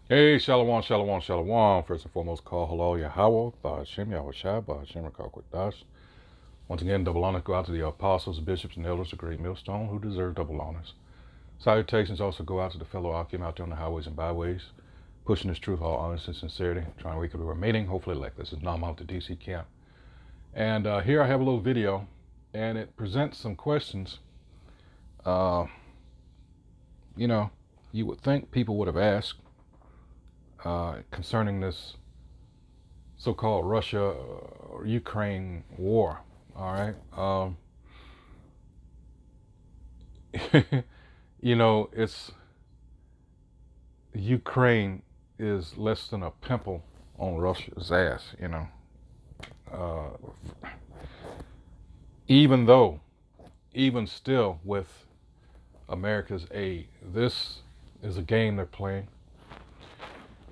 Hey, Shalom, Shalom, Shalom. First and foremost, call hello, Yahweh, Ba'ashem, Yahweh Shai, Ba'ashem, Rakakwadash. Once again, double honors go out to the apostles, bishops, and elders of Great Millstone who deserve double honors. Salutations also go out to the fellow Akim out there on the highways and byways, pushing this truth, all honesty and sincerity, trying to wake up the remaining, hopefully elect. This is Nam out the DC camp. And here I have a little video, and it presents some questions. Uh, you know, you would think people would have asked concerning this so-called Russia or Ukraine war. All right. It's Ukraine is less than a pimple on Russia's ass. Uh, even still, with America's aid, this is a game they're playing.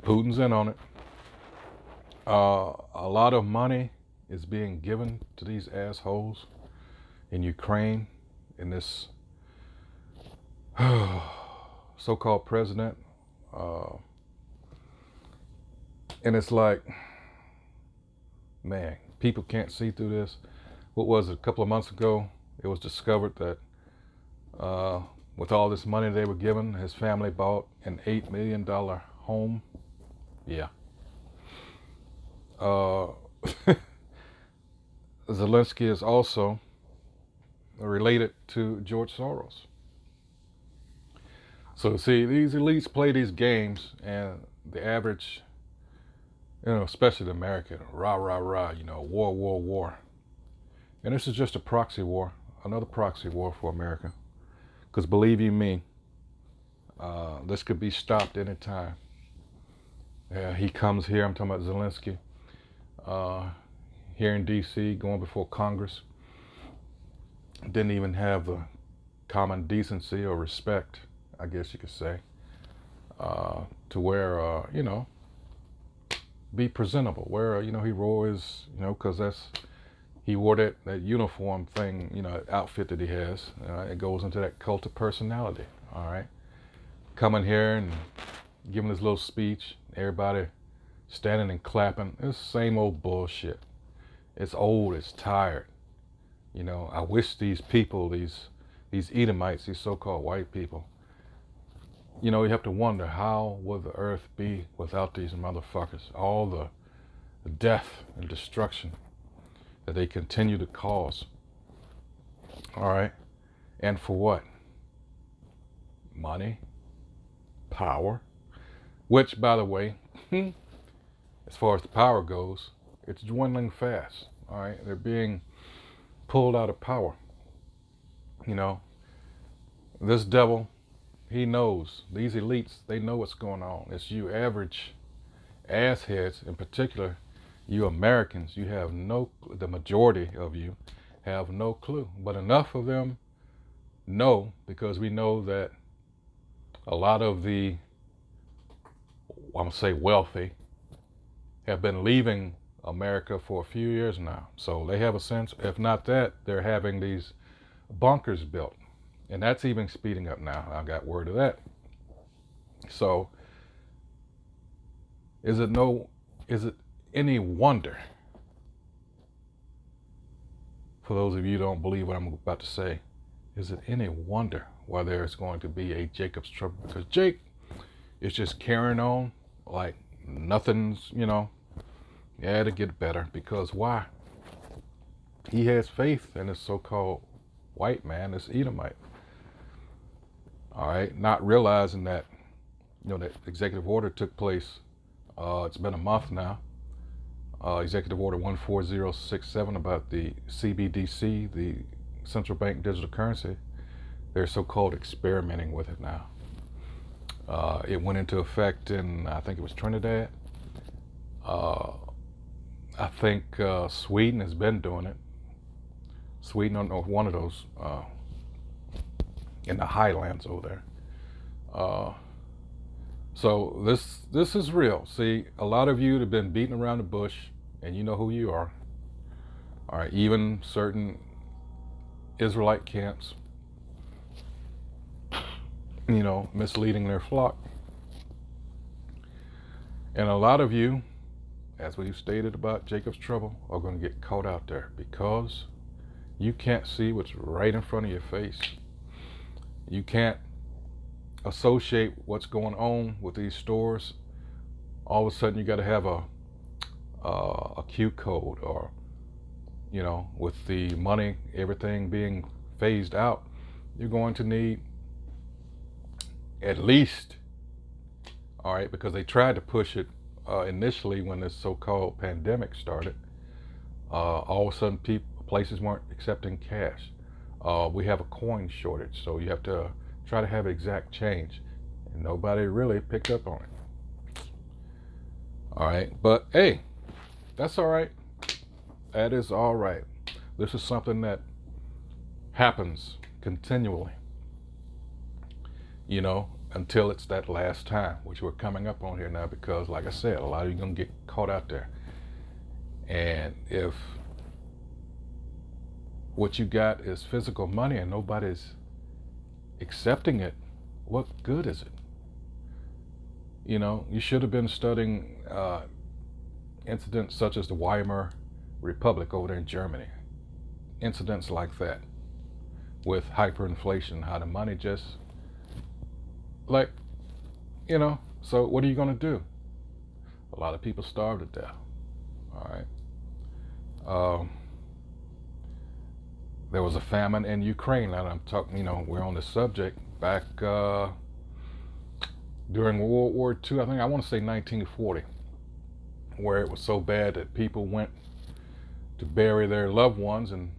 Putin's in on it. A lot of money is being given to these assholes in Ukraine, in this so-called president. And it's like, man, people can't see through this. What was it, a couple of months ago, it was discovered that with all this money they were given, his family bought an $8 million home. Yeah. Zelensky is also related to George Soros. So see, these elites play these games, and the average, especially the American, rah, rah, rah, war, war, war. And this is just a proxy war, another proxy war for America. Because believe you me, this could be stopped anytime. He comes here, I'm talking about Zelensky, here in D.C., going before Congress. Didn't even have the common decency or respect, I guess you could say, to wear, be presentable. Wear, he wore his, because he wore that uniform thing, outfit that he has. It goes into that cult of personality, all right? Coming here and giving his little speech, everybody standing and clapping. It's the same old bullshit. It's old, it's tired. I wish these people, these Edomites, these so-called white people, you have to wonder, how would the earth be without these motherfuckers? All the death and destruction that they continue to cause. All right? And for what? Money, power, which, by the way, as far as the power goes, it's dwindling fast. All right? They're being pulled out of power. This devil, he knows. These elites, they know what's going on. It's you average assheads, in particular, you Americans, you have the majority of you have no clue. But enough of them know, because we know that a lot of the, I'm going to say wealthy, have been leaving America for a few years now. So they have a sense, if not that, they're having these bunkers built. And that's even speeding up now. I got word of that. So is it any wonder, for those of you who don't believe what I'm about to say, is it any wonder why there's going to be a Jacob's trouble? Because Jake is just carrying on like nothing's, to get better. Because why? He has faith in this so-called white man, this Edomite. All right, not realizing that, that executive order took place. It's been a month now. Executive Order 14067 about the CBDC, the central bank digital currency. They're so-called experimenting with it now. It went into effect in, I think it was Trinidad. I think Sweden has been doing it. Sweden, or one of those in the highlands over there. So this is real. See, a lot of you have been beating around the bush, and you know who you are. All right, even certain Israelite camps, misleading their flock. And a lot of you, as we've stated about Jacob's trouble, are going to get caught out there because you can't see what's right in front of your face. You can't associate what's going on with these stores. All of a sudden, you got to have a Q code, or with the money, everything being phased out, you're going to need at least, all right, because they tried to push it initially when this so-called pandemic started. All of a sudden, places weren't accepting cash. We have a coin shortage, so you have to try to have exact change, and nobody really picked up on it. All right, but hey, that's all right. That is all right. This is something that happens continually, until it's that last time, which we're coming up on here now, because like I said, a lot of you are going to get caught out there. And if what you got is physical money and nobody's accepting it, what good is it? You should have been studying incidents such as the Weimar Republic over there in Germany. Incidents like that with hyperinflation, how the money just so what are you going to do? A lot of people starve to death. All right. There was a famine in Ukraine, and I'm talking, we're on this subject back during World War II. I want to say 1940, where it was so bad that people went to bury their loved ones and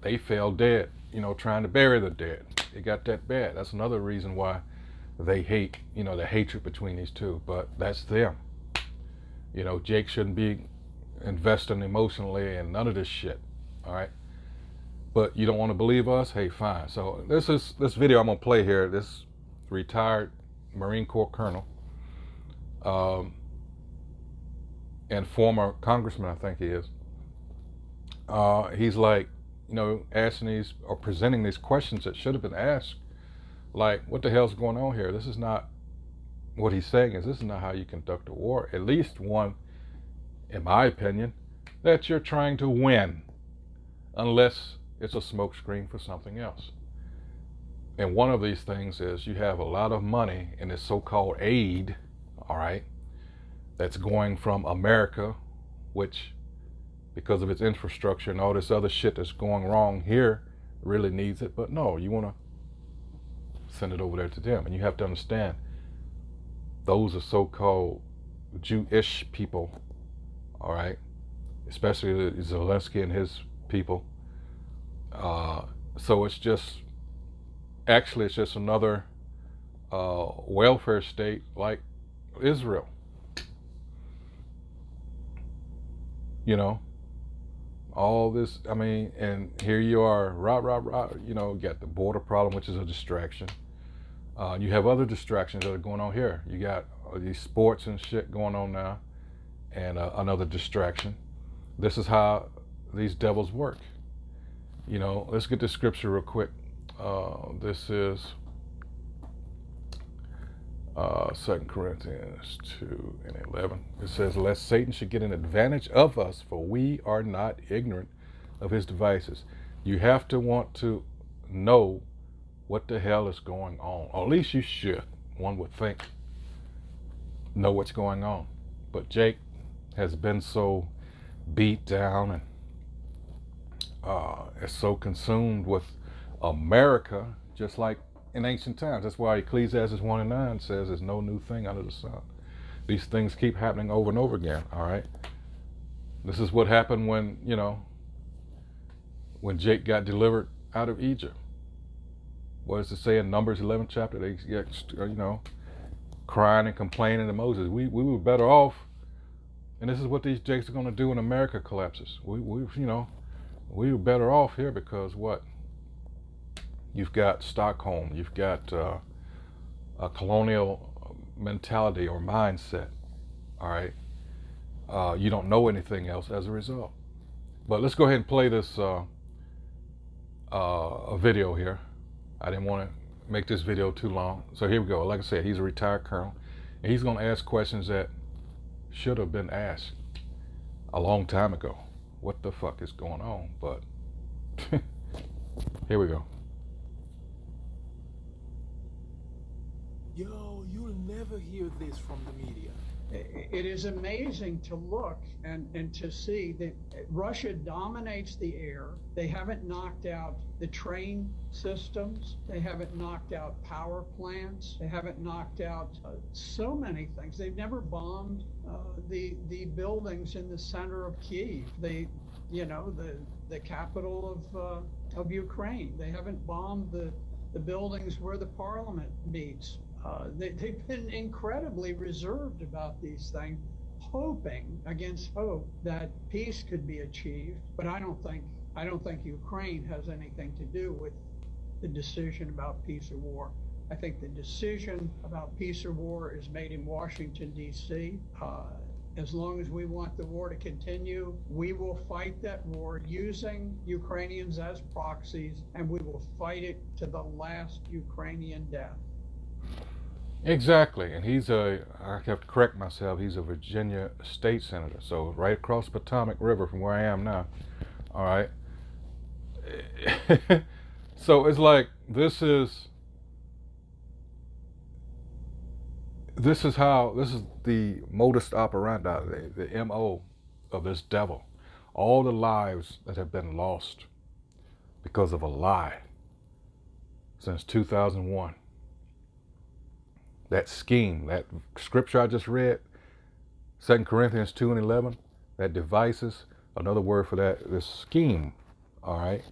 they fell dead, trying to bury the dead. It got that bad. That's another reason why they hate, the hatred between these two. But that's them. Jake shouldn't be investing emotionally in none of this shit. All right. But you don't want to believe us? Hey, fine. So this video I'm gonna play here. This retired Marine Corps colonel and former congressman, I think he is. He's like, asking these or presenting these questions that should have been asked. Like, what the hell's going on here? This is not what he's saying. This is not how you conduct a war. At least one, in my opinion, that you're trying to win, unless it's a smokescreen for something else. And one of these things is you have a lot of money in this so-called aid, all right, that's going from America, which, because of its infrastructure and all this other shit that's going wrong here, really needs it. But no, you want to send it over there to them. And you have to understand, those are so-called Jewish people, all right, especially Zelensky and his people. So it's just another welfare state like Israel. All this, and here you are, you got the border problem, which is a distraction. You have other distractions that are going on here. You got these sports and shit going on now, and another distraction. This is how these devils work. Let's get this scripture real quick. This is 2 Corinthians 2:11. It says, lest Satan should get an advantage of us, for we are not ignorant of his devices. You have to want to know what the hell is going on. Or at least you should, one would think, know what's going on. But Jake has been so beat down and is so consumed with America, just like in ancient times. That's why Ecclesiastes 1:9 says there's no new thing under the sun. These things keep happening over and over again, all right? This is what happened when, when Jake got delivered out of Egypt. What does it say in Numbers 11th chapter? They get, crying and complaining to Moses. We were better off. And this is what these Jakes are going to do when America collapses. We were better off here because what? You've got Stockholm. You've got a colonial mentality or mindset. All right. You don't know anything else as a result. But let's go ahead and play this a video here. I didn't want to make this video too long. So here we go. Like I said, he's a retired colonel. And he's going to ask questions that should have been asked a long time ago. What the fuck is going on? But here we go. Yo, you'll never hear this from the media. It is amazing to look and to see that Russia dominates the air. They haven't knocked out the train systems. They haven't knocked out power plants. They haven't knocked out so many things. They've never bombed the buildings in the center of Kyiv. The capital of Ukraine. They haven't bombed the buildings where the parliament meets. They've been incredibly reserved about these things, hoping against hope that peace could be achieved. But I don't think Ukraine has anything to do with the decision about peace or war. I think the decision about peace or war is made in Washington, D.C. As long as we want the war to continue, we will fight that war using Ukrainians as proxies, and we will fight it to the last Ukrainian death. Exactly. And I have to correct myself, he's a Virginia state senator. So right across the Potomac River from where I am now. All right. So it's like, this is the modus operandi, the MO of this devil. All the lives that have been lost because of a lie since 2001. That scheme, that scripture I just read, 2 Corinthians 2 and 11, that devices, another word for that, this scheme, all right?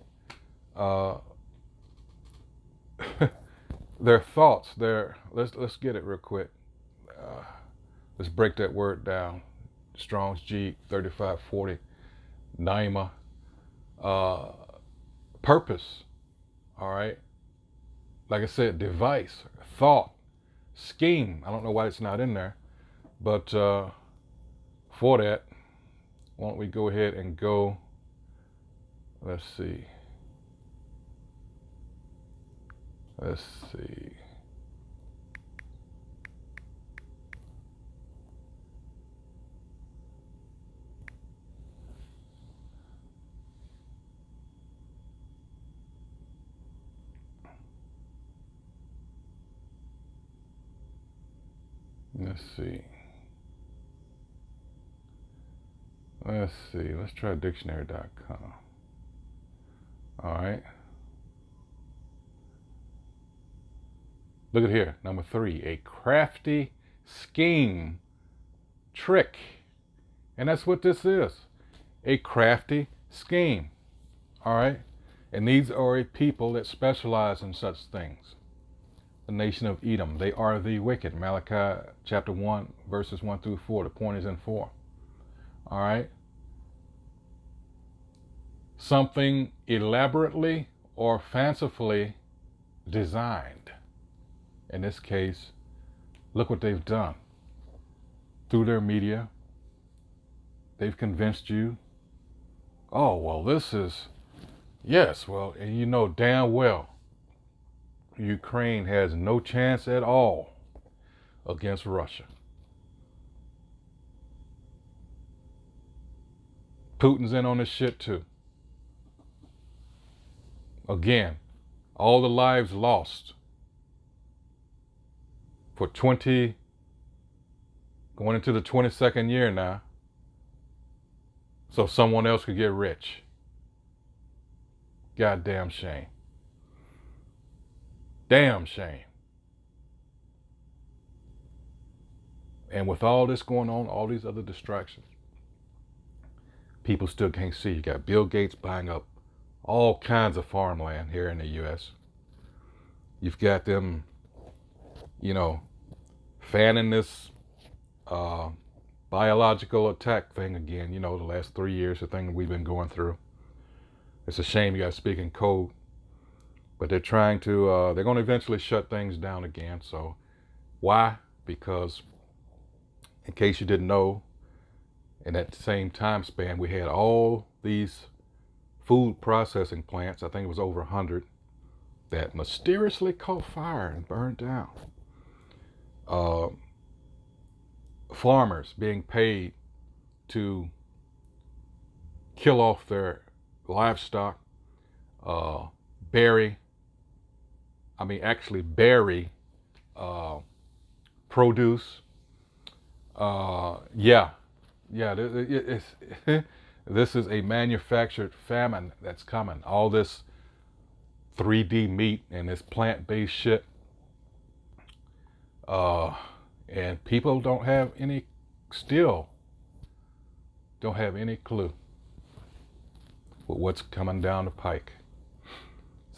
Their thoughts, let's get it real quick. Let's break that word down. Strong's G 3540, Naima. Purpose, all right? Like I said, device, thought, scheme. I don't know why it's not in there, but for that, why don't we go ahead and go, let's see. Let's see. Let's see. Let's try dictionary.com. All right. Look at here. Number 3, a crafty scheme, trick. And that's what this is. A crafty scheme. All right. And these are a people that specialize in such things. The nation of Edom, they are the wicked. Malachi chapter 1, verses 1 through 4. The point is in 4. All right. Something elaborately or fancifully designed. In this case, look what they've done. Through their media, they've convinced you, oh, well, this is, yes, well, and you know damn well Ukraine has no chance at all against Russia. Putin's in on this shit too. Again, all the lives lost for going into the 22nd year now, so someone else could get rich. Goddamn shame. Damn shame. And with all this going on, all these other distractions, people still can't see. You got Bill Gates buying up all kinds of farmland here in the U.S. You've got them, fanning this biological attack thing again, the last 3 years, the thing that we've been going through. It's a shame you got to speak in code. But they're trying to, they're going to eventually shut things down again. So why? Because, in case you didn't know, in that same time span, we had all these food processing plants, I think it was over 100, that mysteriously caught fire and burned down. farmers being paid to kill off their livestock, bury produce. Yeah, this is a manufactured famine that's coming. All this 3D meat and this plant-based shit. And people still don't have any clue with what's coming down the pike.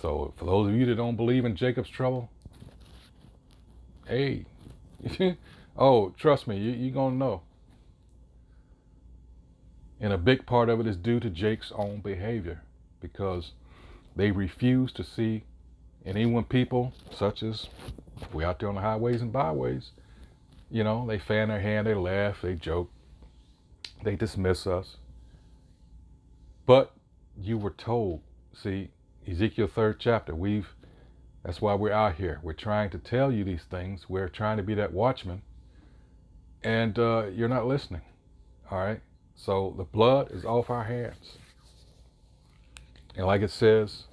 So for those of you that don't believe in Jacob's trouble, hey, oh, trust me, you're going to know. And a big part of it is due to Jake's own behavior, because they refuse to see, and even when people such as we out there on the highways and byways, they fan their hand, they laugh, they joke, they dismiss us. But you were told, see, Ezekiel 3rd chapter, that's why we're out here. We're trying to tell you these things. We're trying to be that watchman. And you're not listening. All right? So the blood is off our hands. And like it says,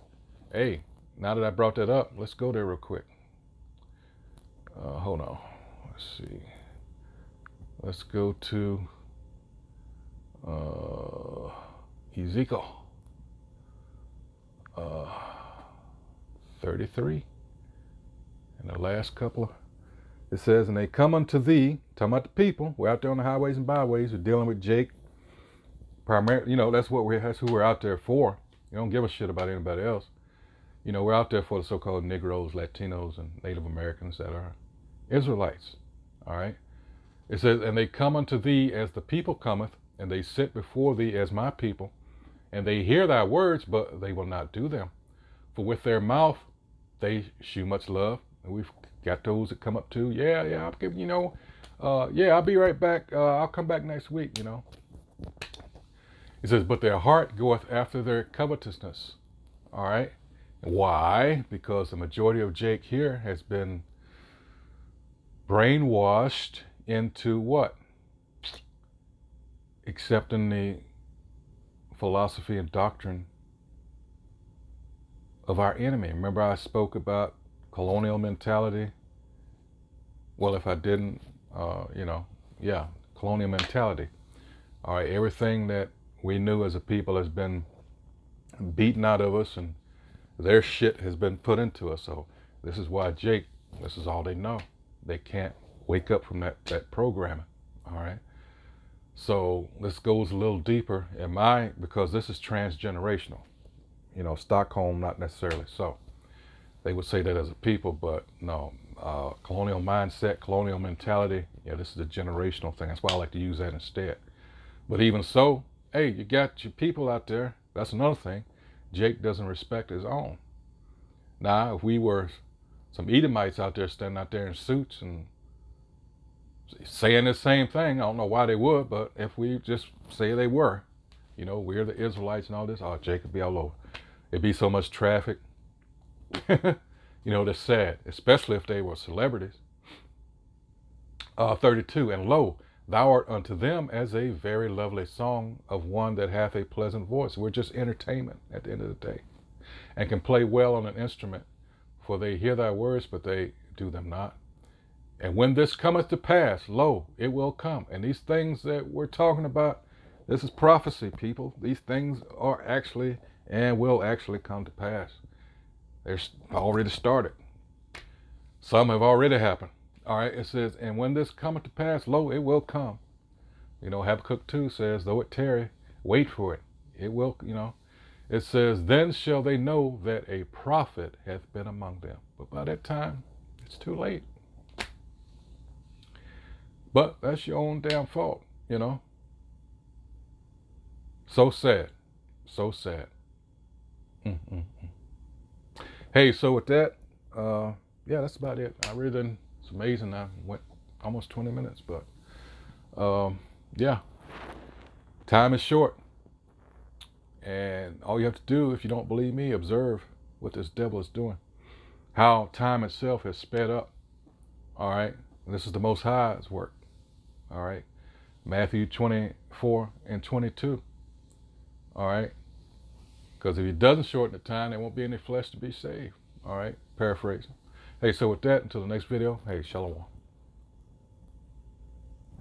hey, now that I brought that up, let's go there real quick. Hold on. Let's see. Let's go to Ezekiel 33. And the last couple of, it says, and they come unto thee, talking about the people. We're out there on the highways and byways. We're dealing with Jake. Primarily, that's who we're out there for. You don't give a shit about anybody else. We're out there for the so-called Negroes, Latinos, and Native Americans that are Israelites. All right. It says, and they come unto thee as the people cometh, and they sit before thee as my people, and they hear thy words, but they will not do them. For with their mouth they shew much love. And we've got those that come up to, I'll give, I'll be right back. I'll come back next week, It says, but their heart goeth after their covetousness. All right. Why? Because the majority of Jake here has been brainwashed into what? Accepting the philosophy and doctrine of our enemy. Remember I spoke about colonial mentality? Well, if I didn't, colonial mentality. All right, everything that we knew as a people has been beaten out of us, and their shit has been put into us. So this is why Jake, this is all they know. They can't wake up from that programming. All right. So this goes a little deeper because this is transgenerational. Stockholm, not necessarily so. They would say that as a people, but no. Colonial mindset, colonial mentality, this is a generational thing. That's why I like to use that instead. But even so, hey, you got your people out there. That's another thing. Jake doesn't respect his own. Now, if we were some Edomites out there standing out there in suits and saying the same thing, I don't know why they would, but if we just say they were, we're the Israelites and all this, Jake would be all over. It'd be so much traffic. That's sad, especially if they were celebrities. 32, and lo, thou art unto them as a very lovely song of one that hath a pleasant voice. We're just entertainment at the end of the day, and can play well on an instrument, for they hear thy words, but they do them not. And when this cometh to pass, lo, it will come. And these things that we're talking about, this is prophecy, people. These things are actually and will actually come to pass. They're already started. Some have already happened. All right, it says, and when this cometh to pass, lo, it will come. Habakkuk 2 says, though it tarry, wait for it. It will, It says, then shall they know that a prophet hath been among them. But by that time, it's too late. But that's your own damn fault, So sad. So sad. Hey, so with that, that's about it. It's amazing. I went almost 20 minutes, but time is short. And all you have to do, if you don't believe me, observe what this devil is doing. How time itself has sped up. All right. And this is the Most High's work. All right. Matthew 24 and 22. All right. Because if he doesn't shorten the time, there won't be any flesh to be saved. All right. Paraphrasing. Hey, so with that, until the next video, hey, shalom.